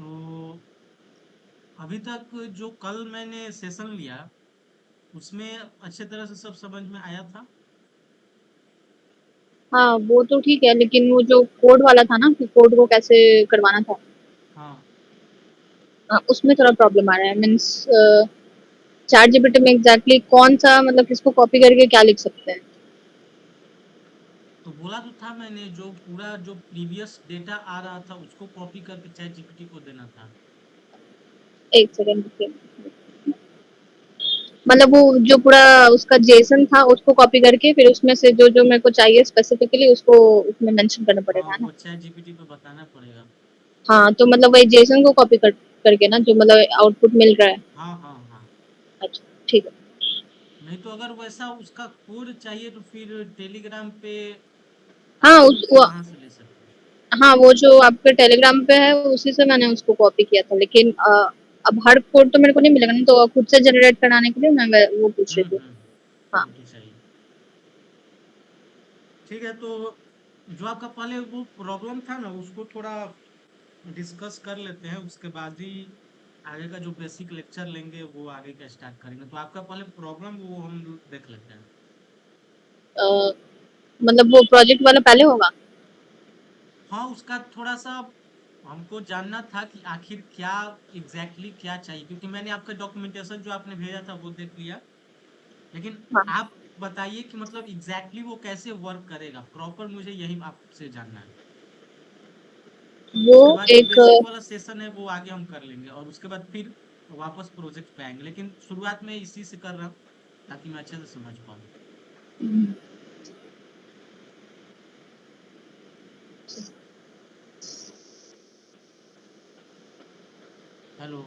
तो अभी तक जो कल मैंने सेशन लिया उसमें अच्छे तरह से सब समझ में आया था। हाँ, वो तो ठीक है, लेकिन वो जो कोड वाला था ना कि कोड को कैसे करवाना था, हाँ, उसमें थोड़ा प्रॉब्लम आ रहा है। मीन्स चैट जीपीटी में एग्जैक्टली कौन सा मतलब किसको कॉपी करके क्या लिख सकते हैं। तो बोला तो था मैंने जो पूरा जो प्रीवियस डेटा आ रहा था उसको कॉपी करके चैट जीपीटी को देना था। एक सेकंड रुकिए। मतलब वो जो पूरा उसका जेसन था उसको कॉपी करके फिर उसमें से जो जो मेरे को चाहिए स्पेसिफिकली उसको उसमें मेंशन करना हाँ, पड़ेगा, है ना? वो चैट जीपीटी पे बताना पड़ेगा। हाँ, तो मतलब वही जेसन को कॉपी करके ना जो मतलब आउटपुट मिल रहा है। हाँ, हाँ, हाँ। अच्छा, ठीक है। नहीं तो अगर वैसा उसका कोड चाहिए तो फिर टेलीग्राम पे हाँ आप उस लोग से वो वहां से ले सकते हैं। हाँ, वो जो आपके टेलीग्राम पे है उसी से मैंने उसको कॉपी किया था, लेकिन अब हर कोड तो मेरे को नहीं मिलेगा ना, तो खुद से जनरेट कराने के लिए मैं वो पूछ रही थी। हाँ। वो तो चाहिए। ठीक है, तो जो आपका पहले वो प्रॉब्लम था ना उसको थोड़ा डिस्कस कर लेते हैं, उसके बाद ही आगे का जो बेसिक लेक्चर लेंगे वो आगे का स्टार्ट करेंगे। तो आपका पहले प्रॉब्लम वो हम देख लेते हैं। अ, मतलब वो प्रोजेक्ट वाला पहले होगा। हाँ, उसका थोड़ा सा हमको जानना था कि आखिर क्या क्या चाहिए, क्योंकि मैंने आपका डॉक्यूमेंटेशन जो आपने भेजा था वो देख लिया। लेकिन हाँ, आप बताइए कि मतलब वो कैसे वर्क करेगा प्रॉपर, मुझे यही आपसे जानना है। वो उसके बाद जो एक बेसिक वाला सेशन है वो आगे हम कर लेंगे और उसके बाद फिर वापस प्रोजेक्ट पे आएंगे, लेकिन शुरुआत में इसी से कर रहा हूँ ताकि मैं अच्छे से समझ पाऊँ। हेलो।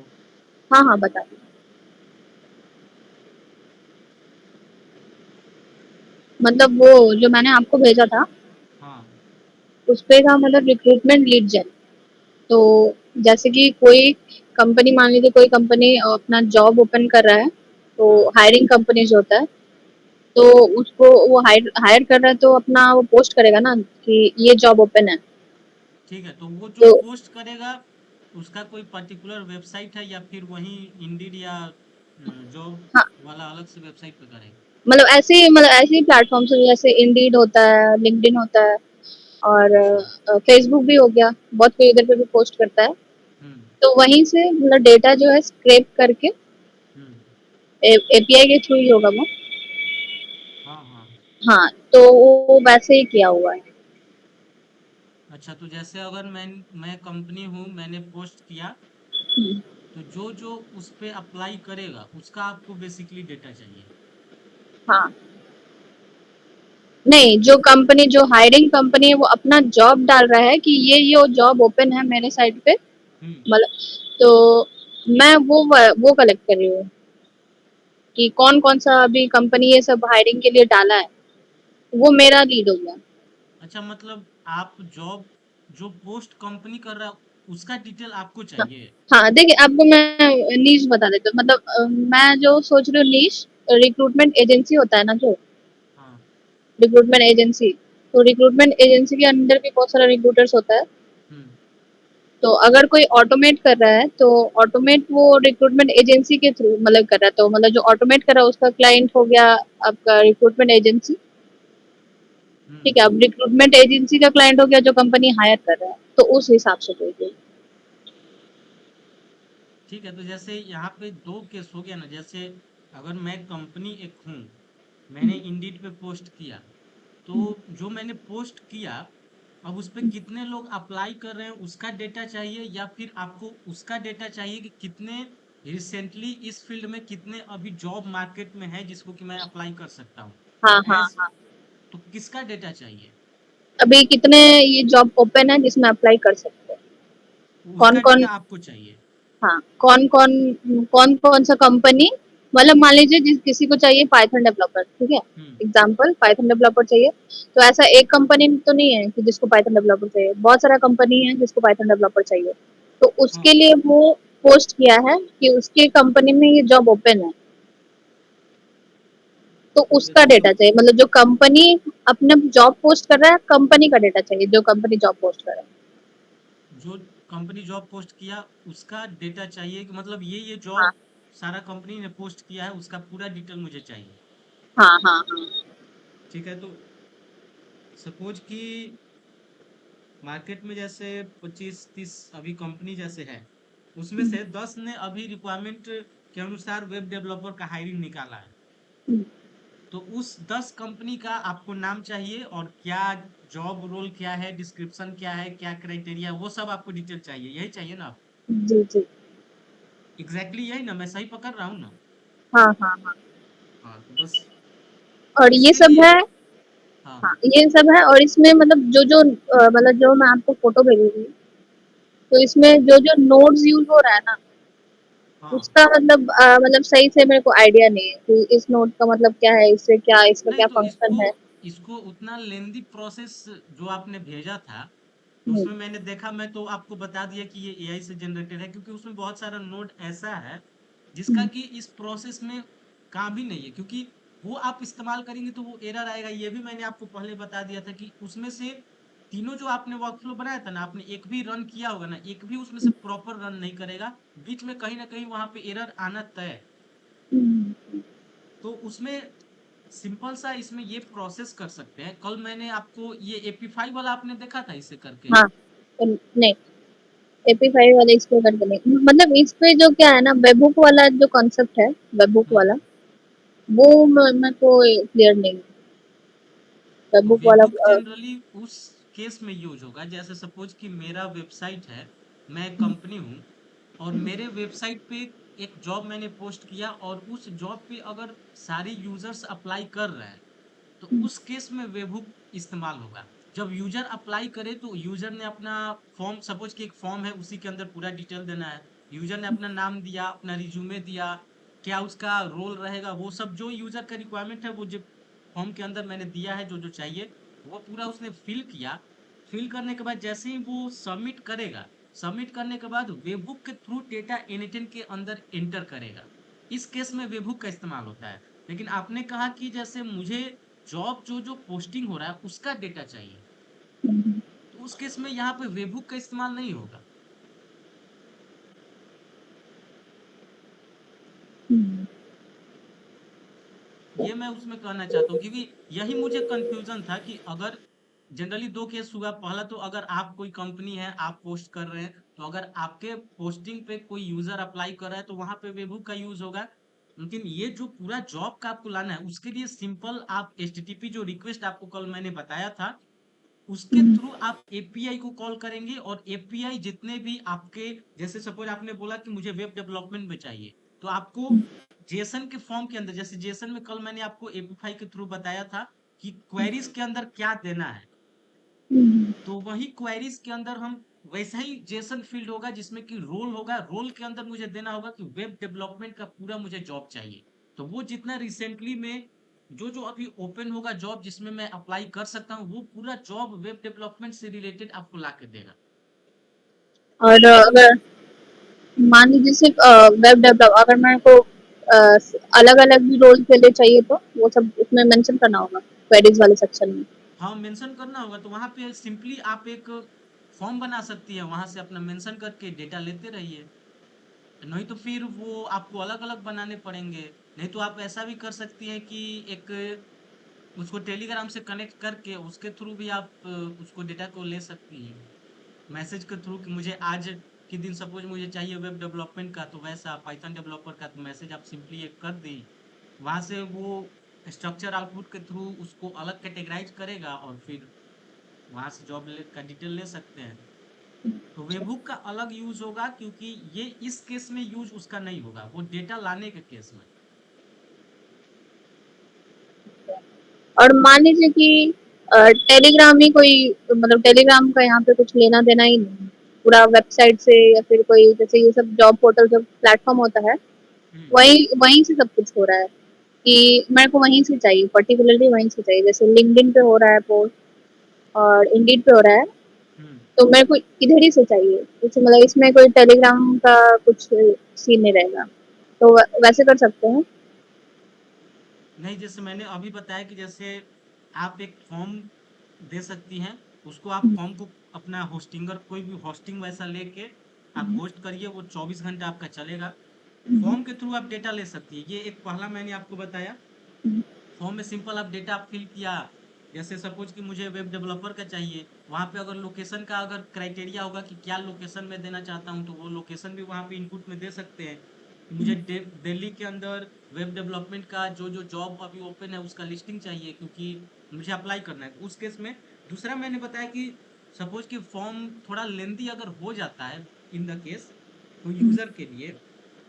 हाँ, हाँ, बता दी। मतलब वो जो मैंने आपको भेजा था हाँ, उस पे था मतलब रिक्रूटमेंट लीड जेन। तो जैसे कि कोई कंपनी, मान लीजिए कोई कंपनी अपना जॉब ओपन कर रहा है, तो हाँ। हायरिंग कंपनी जो होता है, तो उसको वो हायर हायर कर रहा है तो अपना वो पोस्ट करेगा ना कि ये जॉब ओपन है। ठीक है, तो वो जो तो पोस्ट करेगा उसका कोई पर्टिकुलर वेबसाइट है या फिर वही इंडीड या जॉब हाँ, वाला अलग से वेबसाइट पे करेगा? मतलब ऐसे ही प्लेटफॉर्म से जैसे इंडीड होता है, लिंक्डइन होता है, और अच्छा। फेसबुक भी हो गया, बहुत कोई इधर पे भी पोस्ट करता है। हम्म। तो वहीं से मतलब डेटा जो है स्क्रैप करके हम्म। एपीआई के थ्रू ही होगा वो। हाँ, हाँ। हाँ, तो वो वैसे ही किया हुआ है। अच्छा, तो जैसे अगर मैं कंपनी हूँ, मैंने पोस्ट किया, हम्म, तो जो जो उस पे अप्लाई करेगा उसका आपको बेसिकली डेटा चाहिए। हाँ, नहीं, जो कंपनी, जो हायरिंग कंपनी है वो अपना जॉब डाल रहा है कि ये जॉब ओपन है मेरे साइट पे, हम्म। मतलब, तो मैं वो कलेक्ट कर रही हूँ कि कौन कौन सा अभी कंपनी ये सब हायरिंग के लिए डाला है, वो मेरा लीड हो गया। अच्छा, मतलब आप जॉब जो पोस्ट कंपनी कर रहा है उसका डिटेल आपको हाँ, चाहिए। हाँ, देखिए आपको मैं नीश बता देती हूँ, मतलब मैं जो सोच रही हूँ नीश, रिक्रूटमेंट एजेंसी होता है ना जो, हाँ। रिक्रूटमेंट एजेंसी, तो रिक्रूटमेंट एजेंसी के अंदर भी बहुत सारा रिक्रूटर्स होता है। हम्म। तो अगर कोई ऑटोमेट कर रहा है तो ऑटोमेट वो रिक्रूटमेंट एजेंसी के थ्रू मतलब कर रहा है, तो मतलब जो ऑटोमेट कर रहा है उसका क्लाइंट हो गया आपका रिक्रूटमेंट एजेंसी। ठीक है, हम्म। अब रिक्रूटमेंट एजेंसी का क्लाइंट हो गया जो कंपनी हायर कर रहा है, तो उस हिसाब से कोई। ठीक है, तो जैसे यहाँ पे दो केस हो गया ना, जैसे अगर मैं कंपनी एक हूँ, मैंने इंडीड पे पोस्ट किया, तो जो मैंने पोस्ट किया अब उस पे कितने लोग अप्लाई कर रहे हैं उसका डेटा चाहिए, या फिर आपको उसका डेटा चाहिए कि कितने रिसेंटली इस फील्ड में कितने अभी जॉब मार्केट में है जिसको कि मैं अप्लाई कर सकता हूँ। हाँ, तो हाँ, एज हाँ, तो किसका डेटा चाहिए? अभी कितने ये जॉब ओपन है जिसमें अप्लाई कर सकते हैं, कौन उसका कौन। डेटा आपको चाहिए। हाँ, कौन कौन सा कंपनी, मतलब मान लीजिए जिस किसी को चाहिए पाइथन डेवलपर, ठीक है, हम्म। एग्जाम्पल पाइथन डेवलपर चाहिए, तो ऐसा एक कंपनी तो नहीं है कि जिसको पाइथन डेवलपर चाहिए, बहुत सारा कंपनी है जिसको पाइथन डेवलपर चाहिए। तो हाँ। उसके लिए वो पोस्ट किया है कि उसके कंपनी में ये जॉब ओपन है, तो ओके, उसका तो डेटा चाहिए, मतलब जो कंपनी अपना जॉब पोस्ट कर रहा है, कंपनी का डेटा चाहिए, जो कंपनी जॉब पोस्ट कर रहा है। जो कंपनी जॉब पोस्ट किया उसका डेटा चाहिए कि मतलब ये हाँ जॉब सारा कंपनी ने पोस्ट किया है उसका पूरा डिटेल मुझे चाहिए। हाँ हाँ हाँ। ठीक है, तो सपोज कि मार्केट में जैसे 25-30 अभी कंपनी जैसे है, उसमें हम्म, से 10 ने अभी रिक्वायरमेंट के अनुसार वेब डेवलपर का हायरिंग निकाला है। हम्म, तो उस 10 कंपनी का आपको नाम चाहिए और क्या जॉब रोल क्या है, डिस्क्रिप्शन क्या है, क्या क्राइटेरिया, वो सब आपको डिटेल चाहिए, यही चाहिए ना? जी जी। एग्जैक्टली यही ना, मैं सही पकड़ रहा हूँ ना? हाँ हाँ हाँ। हाँ, तो बस और ये इसके सब लिए। है। हाँ हाँ ये सब है, और इसमें मतलब जो जो मतलब जो मैं आपको फोटो भेजूंगी, तो इसमें जो जो नोड्स यूज हो रहा है ना, हाँ। उसका मतलब सही से मेरे को आइडिया नहीं है कि इस नोड का मतलब क्या है, इससे क्या, इसका नहीं क्या तो इसको फंक्शन है। इसको उतना लेंदी प्रोसेस जो आपने भेजा था, तो हम्म, उसमें मैंने देखा, मैं तो आपको बता दिया कि ये एआई से जनरेटेड है, क्योंकि उसमें बहुत सारा नोड ऐसा है जिसका हम्म, कि इस प्रोसेस में काम ही नहीं है, क्योंकि वो आप इस्तेमाल करेंगे तो वो एरर आएगा। ये भी मैंने आपको पहले बता दिया था कि उसमें से तीनों जो आपने वर्कफ्लो बनाया था ना, आपने एक भी रन किया होगा ना, एक भी उसमें से प्रॉपर रन नहीं करेगा, बीच में कहीं ना कहीं वहां पे एरर आना तय है। हम्म, तो उसमें सिंपल सा इसमें ये प्रोसेस कर सकते हैं। कल मैंने आपको ये एपी5 वाला आपने देखा था इसे करके। हाँ। नहीं, AP5 वाला इस पे करके नहीं, मतलब इस पे जो क्या है ना, वेबहुक वाला जो कॉन्सेप्ट है, वेबहुक हम्म। वाला, वो मेरे को क्लियर नहीं है, तो वेबहुक वाला। वेबहुक जनरली उस केस में यूज होगा, जैसे सपोज कि मेरा वेबसाइट है, मैं एक कंपनी हूँ, और मेरे वेबसाइट पे एक जॉब मैंने पोस्ट किया और उस जॉब पे अगर सारे यूजर्स अप्लाई कर रहे हैं, तो उस केस में वेबहुक इस्तेमाल होगा। जब यूजर अप्लाई करे तो यूजर ने अपना फॉर्म, सपोज कि एक फॉर्म है, उसी के अंदर पूरा डिटेल देना है। यूजर ने अपना नाम दिया, अपना रिज्यूमे दिया, क्या उसका रोल रहेगा, वो सब जो यूजर का रिक्वायरमेंट है, वो जो फॉर्म के अंदर मैंने दिया है, जो जो चाहिए वो पूरा उसने फिल किया। फिल करने के बाद जैसे ही वो सबमिट करेगा, सबमिट करने के बाद वेबहुक के थ्रू डेटा एनीटेन के अंदर एंटर करेगा। इस केस में वेबहुक का इस्तेमाल होता है। लेकिन आपने कहा कि जैसे मुझे जॉब जो जो पोस्टिंग हो रहा है उसका डेटा चाहिए, तो उस केस में यहाँ पे वेबहुक का इस्तेमाल नहीं होगा। ये मैं उसमें कहना चाहता हूँ, क्योंकि यही मुझे कंफ्यूजन था कि अगर जनरली दो केस हुआ। पहला तो अगर आप कोई कंपनी है, आप पोस्ट कर रहे हैं, तो अगर आपके पोस्टिंग पे कोई यूजर अप्लाई कर रहा है तो वहां पे वेबहुक का यूज होगा। लेकिन ये जो पूरा जॉब का आपको लाना है, उसके लिए सिंपल आप एचटीटीपी जो रिक्वेस्ट आपको कल मैंने बताया था, उसके थ्रू आप एपीआई को कॉल करेंगे, और एपीआई जितने भी आपके, जैसे सपोज आपने बोला कि मुझे वेब डेवलपमेंट में चाहिए, तो आपको जेसन के फॉर्म के अंदर, जैसे जेसन में कल मैंने आपको एपी5 के थ्रू बताया था कि क्वेरीज के अंदर क्या देना है, तो वही क्वेरीज के अंदर हम वैसा ही जेसन फील्ड होगा जिसमें कि रोल होगा, रोल के अंदर मुझे देना होगा कि वेब डेवलपमेंट का पूरा मुझे जॉब चाहिए। तो वो जितना रिसेंटली में जो जो अभी ओपन होगा जॉब जिसमें मैं अप्लाई कर सकता हूँ, वो पूरा जॉब वेब डेवलपमेंट से रिलेटेड आपको ला के देगा। और अगर मान लीजिए सिर्फ वेब डेवलप, अगर मेरे को अलग अलग भी रोल के लिए चाहिए, तो वो सब इसमें मेंशन करना होगा क्वेरीज वाले सेक्शन में। हाँ, मेंशन करना होगा, तो वहां पे सिंपली आप एक फॉर्म बना सकती है, वहां से अपना मेंशन करके डेटा लेते रहिए। नहीं तो फिर वो आपको अलग अलग बनाने पड़ेंगे। नहीं तो आप ऐसा भी कर सकती हैं कि एक उसको टेलीग्राम से कनेक्ट करके उसके थ्रू भी आप उसको डेटा को ले सकती हैं, मैसेज के थ्रू, कि मुझे आज के दिन सपोज मुझे चाहिए वेब डेवलपमेंट का, तो वैसा पाइथन डेवलपर का, तो मैसेज आप सिंपली एक कर दी, वहां से वो स्ट्रक्चर आउटपुट के थ्रू उसको अलग कैटेगराइज करेगा, और फिर वहां से जॉब का डिटेल ले सकते हैं। तो वेबहुक का अलग यूज होगा, क्योंकि ये इस केस में यूज उसका नहीं होगा, वो डेटा लाने के केस में। और मान लीजिए कि टेलीग्राम ही कोई, मतलब टेलीग्राम का यहाँ पे कुछ लेना देना ही नहीं है, पूरा वेबसाइट से या फिर कोई जैसे ये सब जॉब पोर्टल जो प्लेटफॉर्म होता है, हम्म। वहीं वहीं से सब कुछ हो रहा है, कि मेरे को वहीं से चाहिए, पर्टिकुलरली वहीं से चाहिए, जैसे लिंक्डइन पे हो रहा है पोस्ट, और इंडीड पे हो रहा है, हम्म। तो मेरे को इधर ही से चाहिए, जैसे मतलब इसमें कोई टेलीग्राम का कुछ सीन नहीं रहेगा, तो वैसे कर सकते हैं। नहीं, जैसे मैंने अभी बताया कि जैसे आप एक फॉर्म दे सकती हैं, उसको आप हम्म, फॉर्म को अपना होस्टिंगर कोई भी होस्टिंग वैसा लेके आप होस्ट करिए, वो 24 घंटे आपका चलेगा। फॉर्म के थ्रू आप डेटा ले सकती है। ये एक पहला मैंने आपको बताया। फॉर्म में सिंपल आप डेटा आप फिल किया, जैसे सपोज कि मुझे वेब डेवलपर का चाहिए, वहाँ पे अगर लोकेशन का अगर क्राइटेरिया होगा कि क्या लोकेशन में देना चाहता हूँ, तो वो लोकेशन भी वहाँ पे इनपुट में दे सकते हैं कि मुझे दिल्ली के अंदर वेब डेवलपमेंट का जो जो जॉब अभी ओपन है उसका लिस्टिंग चाहिए, क्योंकि मुझे अप्लाई करना है। उस केस में दूसरा मैंने बताया कि सपोज कि फॉर्म थोड़ा लेंदी अगर हो जाता है इन द केस तो यूज़र के लिए,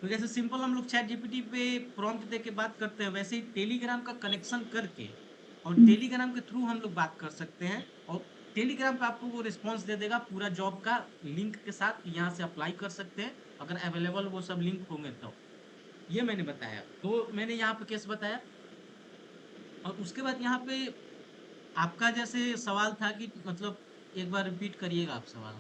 तो जैसे सिंपल हम लोग चैट जीपीटी पे प्रॉम्प्ट दे के बात करते हैं, वैसे ही टेलीग्राम का कनेक्शन करके और टेलीग्राम के थ्रू हम लोग बात कर सकते हैं, और टेलीग्राम पे आपको वो रिस्पॉन्स दे देगा पूरा जॉब का लिंक के साथ, यहाँ से अप्लाई कर सकते हैं अगर अवेलेबल वो सब लिंक होंगे तो। ये मैंने बताया, तो मैंने यहाँ पे केस बताया। और उसके बाद यहाँ पे आपका जैसे सवाल था कि मतलब एक बार रिपीट करिएगा आप सवाल।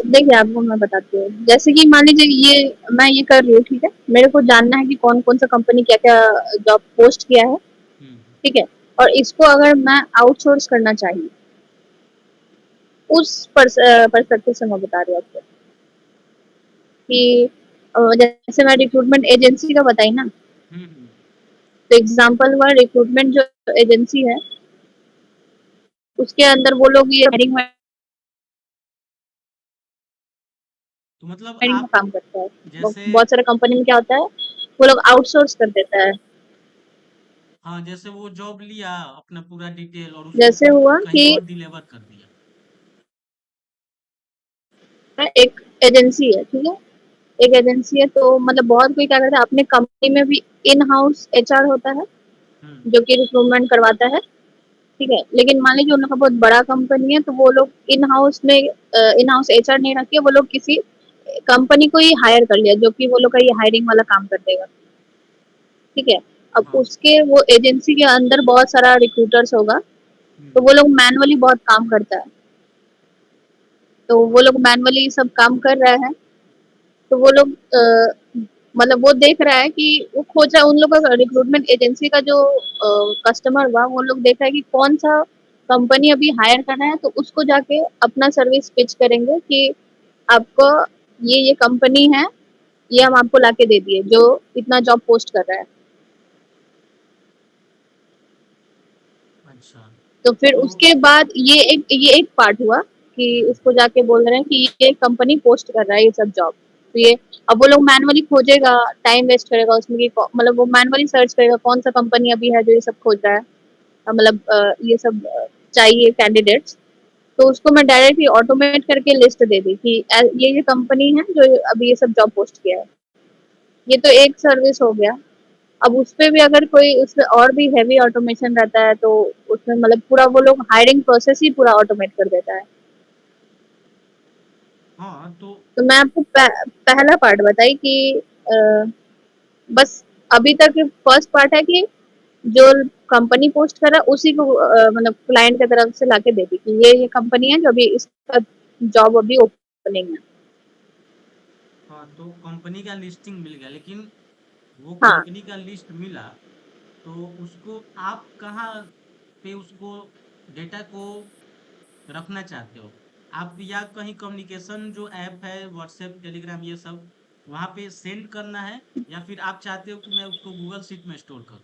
देखिए आपको मैं बताती हूँ, जैसे कि मान लीजिए ये मैं ये कर रही हूँ, ठीक है, मेरे को जानना है कि कौन कौन सा कंपनी क्या क्या जॉब पोस्ट किया है, हम्म। ठीक है, और इसको अगर मैं आउटसोर्स करना चाहिए, उस पर्सपेक्टिव से मैं बता रही हूँ आपको कि जैसे मैं रिक्रूटमेंट एजेंसी का बताई ना, हम्म। तो एग्जांपल हुआ रिक्रूटमेंट जो एजेंसी है, उसके अंदर वो लोग ये हायरिंग तो मतलब वायरिंग का आप काम करता है। जैसे बहुत सारे कंपनी में क्या होता है, वो लोग आउटसोर्स कर देता है। हाँ, जैसे वो जॉब लिया अपना पूरा डिटेल और उसको जैसे फिर हुआ कहीं कि और डिलीवर कर दिया। एक एजेंसी है, ठीक है, एक एजेंसी है, तो मतलब बहुत कोई क्या करता है, अपने कंपनी में भी इन हाउस एचआर होता है हम्म। जो कि रिक्रूटमेंट करवाता है, ठीक है, लेकिन मान लीजिए उन लोग का बहुत बड़ा कंपनी है, तो वो लोग इन हाउस एचआर नहीं रखे, वो लोग किसी कंपनी को ही हायर कर लिया जो कि वो लोग का ये हायरिंग वाला काम कर देगा, ठीक है। अब हाँ। उसके वो एजेंसी के अंदर बहुत सारा रिक्रूटर्स होगा, तो हम्म। वो लोग मैनुअली बहुत काम करता है, तो वो हाँ। लोग मैनुअली सब काम कर रहा है, तो वो लोग मतलब वो देख रहा है कि वो खोज रहा है, उन लोग का रिक्रूटमेंट एजेंसी का जो कस्टमर हुआ, वो लोग देख रहा है कि कौन सा कंपनी अभी हायर कर रहा है, तो उसको जाके अपना सर्विस पिच करेंगे कि आपको ये कंपनी है, ये हम हम्म। आपको लाके दे दिए जो इतना जॉब पोस्ट कर रहा है। अच्छा। तो फिर तो उसके बाद ये एक पार्ट हुआ कि हम्म। उसको जाके बोल रहे हैं कि ये कंपनी पोस्ट कर रहा है ये सब जॉब, तो ये अब वो लोग मैनुअली खोजेगा, टाइम वेस्ट करेगा उसमें कि मतलब वो मैनुअली सर्च करेगा कौन सा कंपनी अभी है जो ये सब खोज रहा है, मतलब ये सब चाहिए कैंडिडेट्स, तो उसको मैं डायरेक्टली ऑटोमेट करके लिस्ट दे दी कि ये कंपनी है जो अभी ये सब जॉब पोस्ट किया है। ये तो एक सर्विस हो गया। अब उसपे भी अगर कोई उसमें और भी हेवी ऑटोमेशन रहता है, तो उसमें मतलब पूरा वो लोग हायरिंग प्रोसेस ही पूरा ऑटोमेट कर देता है। हाँ, तो तो मैं आपको पहला पार्ट बताई कि अ, बस अभी तक फर्स्ट पार्ट है कि जो कंपनी पोस्ट कर रहा है उसी को मतलब क्लाइंट की तरफ से लाके दे दी कि ये कंपनी है जो अभी इसका जॉब अभी ओपनिंग है। हाँ, तो कंपनी का लिस्टिंग मिल गया, लेकिन वो हाँ, कंपनी का लिस्ट मिला तो उसको आप कहाँ पे उसको डेटा को रखना चाहते हो? आप या कहीं कम्युनिकेशन जो ऐप है व्हाट्सएप टेलीग्राम ये सब, वहाँ पे सेंड करना है, या फिर आप चाहते हो कि मैं उसको गूगल शीट में स्टोर करूँ?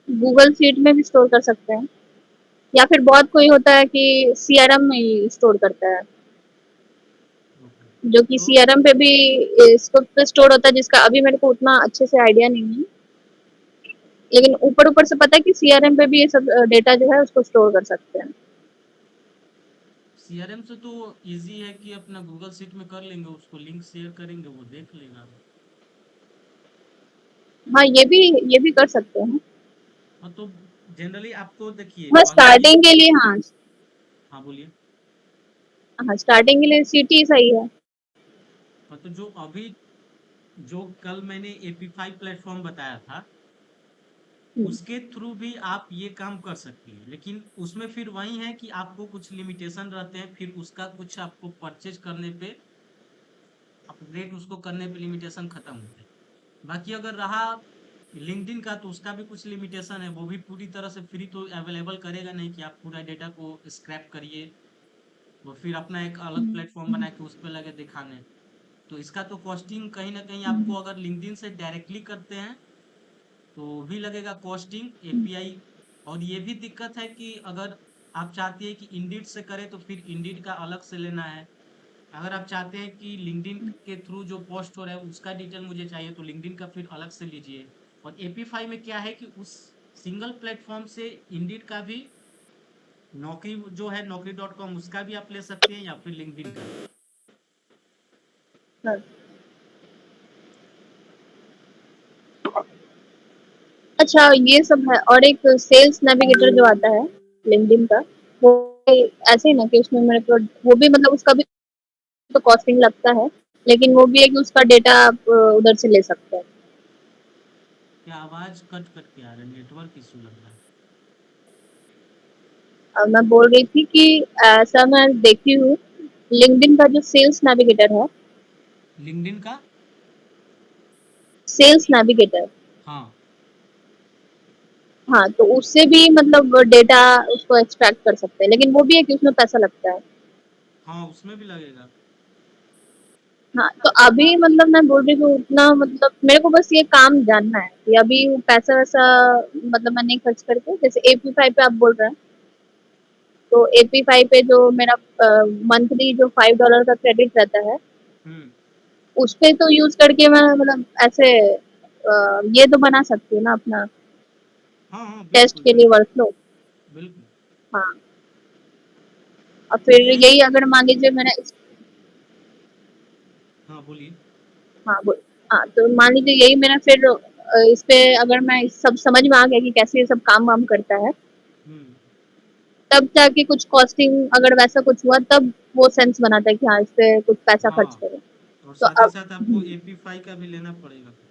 गूगल शीट में भी स्टोर कर सकते हैं, या फिर बहुत कोई होता है कि सीआरएम में ही स्टोर करता है, ओके। जो कि तो सीआरएम पे भी इसको पे स्टोर होता है, जिसका अभी मेरे को उतना अच्छे से आइडिया नहीं है, लेकिन ऊपर ऊपर से पता है कि सीआरएम पे भी ये सब डेटा जो है उसको स्टोर कर सकते हैं। सीआरएम से तो इजी है कि अपना गूगल शीट में कर लेंगे, उसको लिंक शेयर करेंगे वो देख लेगा। हाँ, ये भी कर सकते हैं। हाँ, तो जनरली आपको देखिए हाँ, पहला चीज। स्टार्टिंग के लिए, हाँ। हाँ, बोलिए। हाँ, स्टार्टिंग के लिए सिटी सही है। हाँ, तो जो अभी जो कल मैंने एपी5 प्लेटफॉर्म बताया था, हम्म, उसके थ्रू भी आप ये काम कर सकती हैं, लेकिन उसमें फिर वही है कि आपको कुछ लिमिटेशन रहते हैं, फिर उसका कुछ आपको परचेज करने पे, अपग्रेड उसको करने पे लिमिटेशन खत्म होते हैं। बाकी अगर रहा लिंक्डइन का तो उसका भी कुछ लिमिटेशन है, वो भी पूरी तरह से फ्री तो अवेलेबल करेगा नहीं कि आप पूरा डेटा को स्क्रैप करिए, वो फिर अपना एक अलग प्लेटफॉर्म बना के उस पे लगे दिखाने। तो इसका तो कॉस्टिंग कहीं ना कहीं आपको अगर लिंक्डइन से डायरेक्टली करते हैं तो भी लगेगा कॉस्टिंग एपीआई। और ये भी दिक्कत है कि अगर आप चाहती है कि इंडीड से करें तो फिर इंडीड का अलग से लेना है। अगर आप चाहते हैं कि लिंक्डइन के थ्रू जो पोस्ट हो रहा है उसका डिटेल मुझे चाहिए तो लिंक्डइन का फिर अलग से लीजिए। और एपीफाई में क्या है कि उस सिंगल प्लेटफॉर्म से इंडीड का भी, नौकरी जो है naukri.com उसका भी आप ले सकते हैं या फिर लिंक्डइन का भी। हाँ। अच्छा, ये सब है और एक सेल्स नेविगेटर जो आता है लिंक्डइन का, वो ऐसे ही ना कि उसमें मेरे को वो भी मतलब उसका भी तो कॉस्टिंग लगता है, लेकिन वो भी है कि उसका डेटा आप उधर से ले सकते हैं। क्या आवाज कट कट के आ रहा है, नेटवर्क इशू लग रहा है। मैं बोल रही थी कि ऐसा मैं देखी हूँ, लिंक्डइन का जो सेल्स नेविगेटर है, लिंक्डइन का। सेल्स नेविगेटर, हाँ। हाँ, तो उससे भी मतलब डेटा उसको एक्सट्रैक्ट कर सकते हैं, लेकिन वो भी है कि उसमें पैसा लगता है। हाँ उसमें भी लगेगा। हाँ, तो अभी मतलब मैं बोल रही हूँ उतना मतलब मेरे को बस ये काम जानना है कि अभी वो पैसा वैसा मतलब मैं नहीं खर्च करके, जैसे एपी फाइव पे आप बोल रहे हैं, तो एपी फाइव पे जो मेरा मंथली जो $5 का क्रेडिट रहता है, हम्म। उस पे तो यूज करके मैं मतलब ऐसे ये तो बना सकती हूँ ना अपना हाँ हाँ टेस्ट बिल्कुल के लिए बिल्कुल। वर्कफ्लो। बिल्कुल। हाँ, और तो फिर यही। यही अगर मान लीजिए मैंने हाँ बोलिए। हाँ बोल हाँ, तो मान लीजिए यही मेरा फिर इस पे अगर मैं सब समझ में आ गया कि कैसे ये सब काम वाम करता है, हम्म। तब जाके कुछ कॉस्टिंग अगर वैसा कुछ हुआ तब वो सेंस बनाता है कि हाँ, इस पे कुछ पैसा खर्च हाँ करें। और तो साथ ही अब साथ आपको एपीफाई का भी लेना पड़ेगा फिर,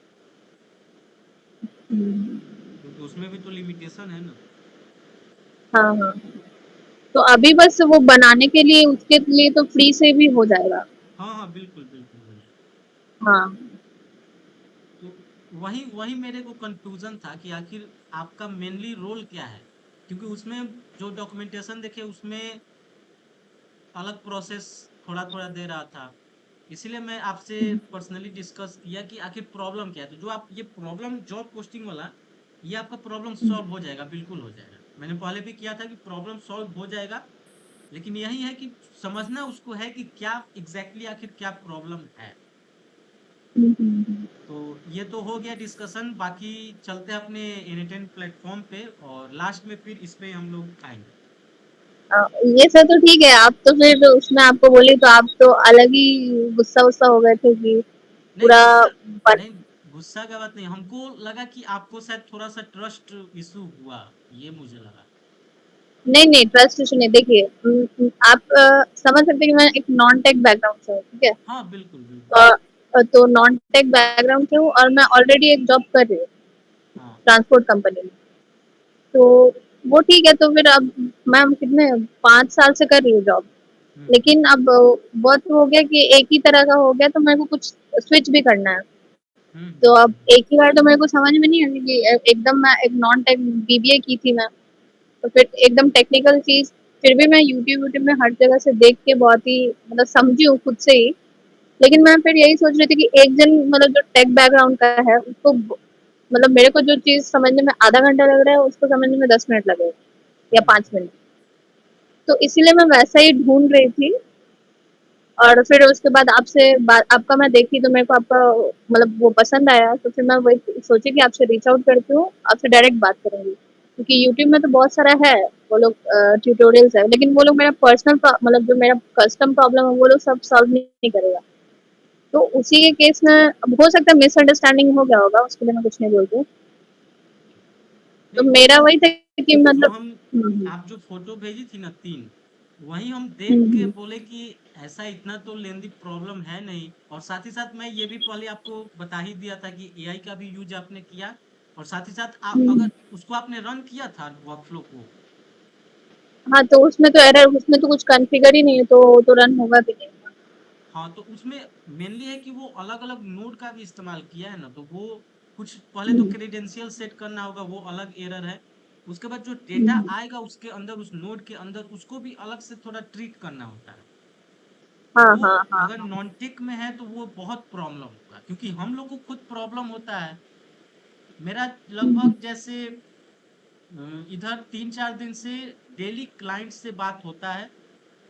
हुँ, क्योंकि उसमें भी तो लिमिटेशन है ना। हाँ, हाँ। तो अभी बस वो बनाने के लिए उसके लिए तो फ्री से भी हो जाएगा। हाँ हाँ बिल्कुल बिल्कुल बिल्कुल। हाँ। तो वही वही मेरे को कंफ्यूजन था कि आखिर आपका मेनली रोल क्या है, क्योंकि उसमें जो डॉक्यूमेंटेशन देखे उसमें अलग प्रोसेस थोड़ा थोड़ा दे रहा था। इसीलिए मैं आपसे पर्सनली डिस्कस किया कि आखिर प्रॉब्लम क्या है। तो जो आप ये प्रॉब्लम जॉब पोस्टिंग वाला, ये आपका प्रॉब्लम सॉल्व हो जाएगा, बिल्कुल हो जाएगा। मैंने पहले भी किया था कि प्रॉब्लम सॉल्व हो जाएगा। लेकिन यही है कि समझना उसको है कि क्या एग्जैक्टली आखिर क्या प्रॉब्लम है। हुँ, हुँ, हुँ। तो ये तो हो गया डिस्कशन, बाकी चलते हैं अपने एनिटेन प्लेटफॉर्म पे और लास्ट में फिर इस पे हम लोग आएंगे। ये सब तो ठीक है, आप तो फिर उसमें आपको बोली तो आप तो अलग ही गुस्सा-वुस्सा हो गए थे कि नहीं पूरा गुस्सा, बट नहीं गुस्सा का बात नहीं, हमको लगा कि आपको शायद थोड़ा सा ट्रस्ट इशू हुआ, ये मुझे लगा। नहीं, नहीं ट्रस्ट इश्यू नहीं, देखिए आप समझ सकते हैं कि मैं एक नॉन टेक बैकग्राउंड से हूँ, ठीक है? हाँ बिल्कुल बिल्कुल। तो नॉन टेक बैकग्राउंड से हूँ और मैं ऑलरेडी एक जॉब कर रही हूँ, हाँ। ट्रांसपोर्ट कंपनी में। तो वो ठीक है, तो फिर अब मैं कितने 5 साल से कर रही हूँ जॉब। हम्म। लेकिन अब बहुत हो गया कि एक ही तरह का हो गया, तो मेरे को कुछ स्विच भी करना है। तो अब हम्म। एक ही बार तो मेरे को समझ में नहीं आई कि एकदम मैं एक नॉन टेक बीबीए की थी मैं, तो फिर एकदम टेक्निकल चीज़ फिर भी मैं यूट्यूब में हर जगह से देख के बहुत ही मतलब समझी हूँ खुद से ही। लेकिन मैं फिर यही सोच रही थी कि एक जन मतलब जो टेक बैकग्राउंड का है उसको मतलब मेरे को जो चीज़ समझने में आधा घंटा लग रहा है उसको समझने में 10 मिनट लगेगा या 5 हम्म। मिनट। तो इसीलिए मैं वैसा ही ढूँढ रही थी और फिर उसके बाद आपसे बात आपका मैं देखी तो मेरे को आपका मतलब वो पसंद आया, तो फिर मैं वही सोची कि आपसे रीच आउट करती हूँ, आपसे डायरेक्ट बात करूँगी। क्योंकि यूट्यूब में तो बहुत सारा है, वो लोग ट्यूटोरियल्स है, लेकिन वो लोग मेरा पर्सनल मतलब जो मेरा कस्टम प्रॉब्लम है वो लोग सब सॉल्व नहीं करेगा। तो उसी के केस में अब हो सकता है मिसअंडरस्टैंडिंग हो गया होगा, उसके लिए मैं कुछ नहीं बोलती हूँ। तो नहीं वो मेरा तो वही था कि जो मतलब हम, हुँ, आप जो फोटो भेजी थी ना तीन, वही हम हुँ, देख के हुँ, बोले कि ऐसा इतना तो लेंदी प्रॉब्लम है नहीं। और साथ ही साथ मैं ये भी पहले आपको बता ही दिया था कि एआई का भी यूज आपने किया। और साथ ही साथ आप हुँ। अगर उसको आपने रन किया था वर्कफ्लो को। हाँ, तो उसमें तो कुछ कॉन्फ़िगर ही नहीं है, तो रन होगा भी नहीं। हाँ तो उसमें मेनली है कि वो अलग अलग नोड का भी इस्तेमाल किया है ना, तो वो कुछ पहले तो क्रेडेंशियल सेट करना होगा, वो अलग एरर है। उसके बाद जो डेटा आएगा उसके अंदर, उस नोड के अंदर, उसको भी अलग से थोड़ा ट्रीट करना होता है। हाँ वो हाँ हाँ अगर नॉन टिक में है तो वो बहुत प्रॉब्लम होगा, क्योंकि हम लोग को खुद प्रॉब्लम होता है। मेरा लगभग जैसे इधर 3-4 दिन से डेली क्लाइंट से बात होता है,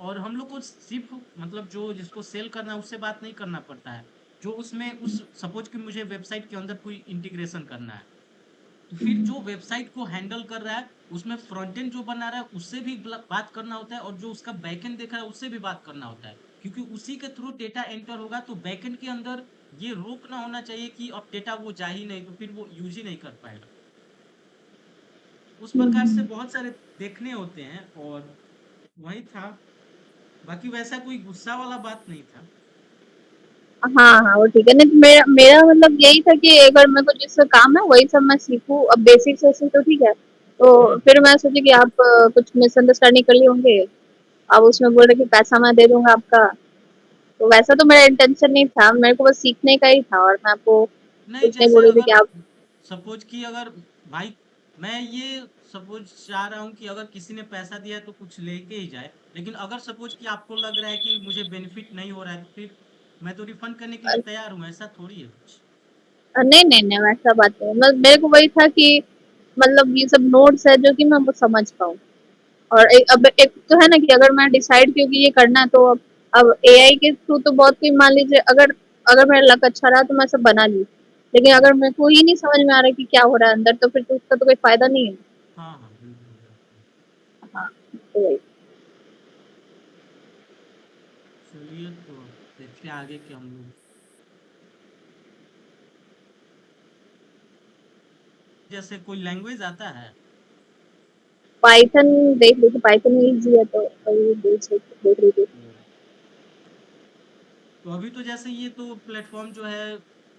और हम लोग को सिर्फ मतलब जो जिसको सेल करना है उससे बात नहीं करना पड़ता है। जो उसमें उस सपोज कि मुझे वेबसाइट के अंदर कोई इंटीग्रेशन करना है, तो फिर जो वेबसाइट को हैंडल कर रहा है, उसमें फ्रंट एंड जो बना रहा है उससे भी बात करना होता है, और जो उसका बैक एंड देख रहा है उससे भी बात करना होता है, क्योंकि उसी के थ्रू डेटा एंटर होगा। तो बैक एंड के अंदर ये रोक ना होना चाहिए कि अब डेटा वो जा ही नहीं, तो फिर वो यूज ही नहीं कर पाएगा। उस प्रकार से बहुत सारे देखने होते हैं, और वही था। बाकी वैसा कोई गुस्सा वाला बात नहीं था। हाँ हाँ, वो ठीक है। नहीं तो मेरा मेरा मतलब यही था कि अगर मेरे को जिससे काम है वही सब मैं सीखूं। अब बेसिक से सीख तो ठीक है। तो हम्म। फिर मैं सोची कि आप कुछ मिसअंडरस्टैंडिंग कर लिए होंगे। अब उसमें बोल रहे कि पैसा मैं दे दूंगा आपका। तो वैसा तो मेरा इंटेंशन नहीं था, मेरे को बस सीखने का ही था। और मैं आपको नहीं, कुछ नहीं जैसे बोल रही थी कि अगर आप। सपोज कि अगर भाई, मैं ये सपोज चाह रहा हूँ कि अगर किसी ने पैसा दिया है तो कुछ लेके ही जाए, लेकिन अगर सपोज कि आपको लग रहा है कि मुझे बेनिफिट नहीं हो रहा है, तो फिर मैं तो रिफंड करने के लिए तैयार हूँ, ऐसा थोड़ी है कुछ। नहीं नहीं नहीं, वैसा बात नहीं है। मतलब मेरे को वही था कि मतलब ये सब नोट्स है जो कि मैं वो समझ पाऊँ। और अब एक तो है ना कि अगर मैं डिसाइड क्योंकि ये करना है, तो अब एआई के थ्रू तो बहुत कोई मान लीजिए, अगर अगर मेरा लक अच्छा रहा तो मैं सब बना ली। लेकिन हम्म। अगर मेरे को ही नहीं समझ में आ रहा कि क्या हो रहा है अंदर, तो फिर तो उसका तो कोई फायदा नहीं है। हाँ हाँ, बिल्कुल बिल्कुल। हाँ, तो वही। चलिए, तो देखते हैं आगे के हम लोग। जैसे कोई लैंग्वेज आता है। पाइथन देख ली थी, पाइथन इजी है तो वही देख रही थी। तो अभी तो जैसे ये तो प्लेटफॉर्म जो है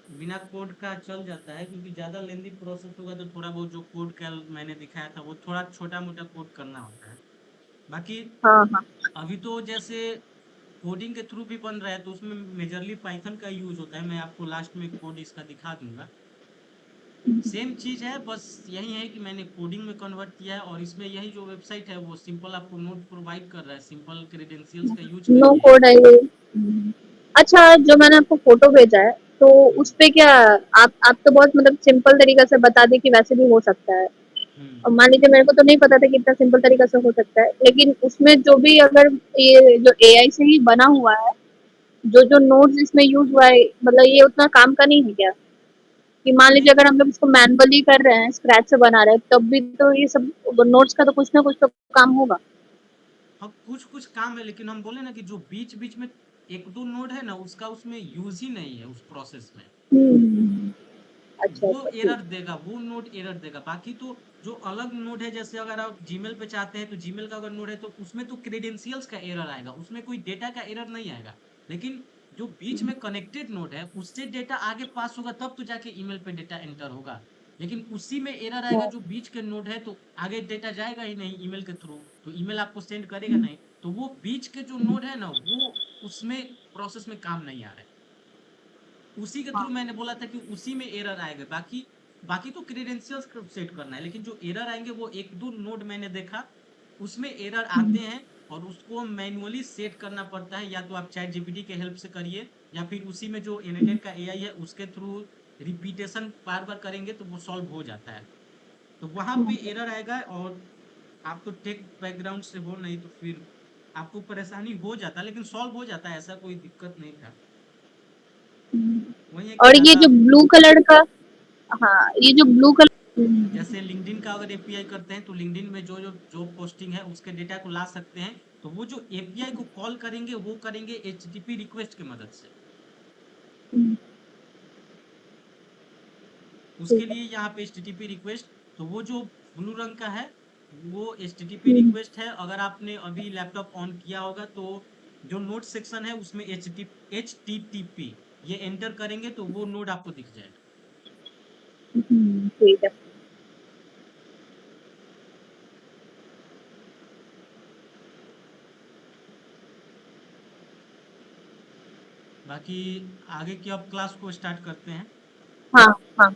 बिना कोड का चल जाता है, क्योंकि ज़्यादा लेंदी प्रोसेस होगा तो थोड़ा बहुत जो कोड का मैंने दिखाया था वो थोड़ा छोटा मोटा कोड करना होता है। बाकी हाँ हाँ। अभी तो जैसे कोडिंग के थ्रू भी बन रहा है, तो उसमें मेजरली पाइथन का यूज होता है। मैं आपको लास्ट में कोड इसका दिखा दूंगा। सेम चीज़ है, बस यही है कि मैंने कोडिंग में कन्वर्ट किया है, और इसमें यही जो वेबसाइट है वो सिंपल आपको नोट प्रोवाइड कर रहा है, सिंपल क्रेडेंशियल्स का यूज नो करिए। कोड आई गई। अच्छा, जो मैंने आपको फोटो भेजा है, तो हम्म। उस पे क्या आप तो बहुत मतलब सिंपल तरीका से बता दी कि वैसे भी हो सकता है। हम्म। और मान लीजिए मेरे को तो नहीं पता था कि इतना सिंपल तरीका से हो सकता है, लेकिन उसमें जो भी अगर ये जो एआई से ही बना हुआ है, जो जो नोड्स इसमें यूज हुआ है, मतलब ये उतना काम का नहीं है क्या? कि मान लीजिए नहीं, अगर हम लोग इसको मैनुअली कर रहे हैं, स्क्रैच से बना रहे हैं, तब भी तो ये सब नोट्स का तो कुछ ना कुछ तो काम होगा। हाँ, कुछ कुछ काम है, लेकिन हम बोले ना कि जो बीच बीच में एक दो नोड है ना, उसका उसमें यूज ही नहीं है उस प्रोसेस में। हम्म। तो अच्छा वो अच्छा, ठीक। एरर देगा, वो नोड एरर देगा। बाकी तो जो अलग नोड है, जैसे अगर आप जीमेल पे चाहते हैं तो जीमेल का अगर नोड है तो उसमें तो क्रेडेंशियल्स का एरर आएगा, उसमें कोई डेटा का एरर नहीं आएगा। लेकिन जो बीच में कनेक्टेड नोड है उससे डेटा आगे पास होगा, तब तो जाके ईमेल पे डेटा एंटर होगा। लेकिन उसी में एरर आएगा जो बीच के नोड है, तो आगे डेटा जाएगा ही नहीं ईमेल के थ्रू, तो ईमेल आपको सेंड करेगा नहीं। तो वो बीच के जो नोड है ना, वो उसमें प्रोसेस में काम नहीं आ रहा है। उसी के थ्रू मैंने बोला था कि उसी में एरर आएगा। बाकी बाकी तो क्रेडेंशियल्स सेट करना है, लेकिन जो एरर आएंगे वो एक दो नोड मैंने देखा उसमें एरर आते हैं, और उसको मैन्युअली सेट करना पड़ता है। या तो आप चैट जीपीटी के हेल्प से करिए, या फिर उसी में जो एनएटेट का एआई है उसके थ्रू रिपीटेशन बार बार करेंगे तो वो सॉल्व हो जाता है। तो वहां पे एरर आएगा, और आप तो टेक बैकग्राउंड से हो नहीं, तो फिर आपको परेशानी हो जाता है, लेकिन सॉल्व हो जाता है, ऐसा कोई दिक्कत नहीं था। वही है कि और ये ज़्यादा जो ब्लू कलर का, हाँ, ये जो ब्लू कलर। जैसे लिंक्डइन का अगर एपीआई करते हैं तो लिंक्डइन में जो जो जॉब पोस्टिंग है उसके डेटा को ला सकते हैं। तो वो जो एपीआई को कॉल करेंगे वो करेंगे एचटीटीपी रिक्वेस्ट की मदद से। उसके ठीक है। लिए यहाँ पे एचटीटीपी रिक्वेस्ट, तो वो जो ब्लू रंग का है वो एचटीटीपी रिक्वेस्ट है। अगर आपने अभी लैपटॉप ऑन किया होगा तो जो नोट सेक्शन है उसमें एच टी टी पी ये एंटर करेंगे तो वो नोड आपको दिख जाएगा। ठीक है। बाकी आगे की अब क्लास को स्टार्ट करते हैं। हाँ हाँ।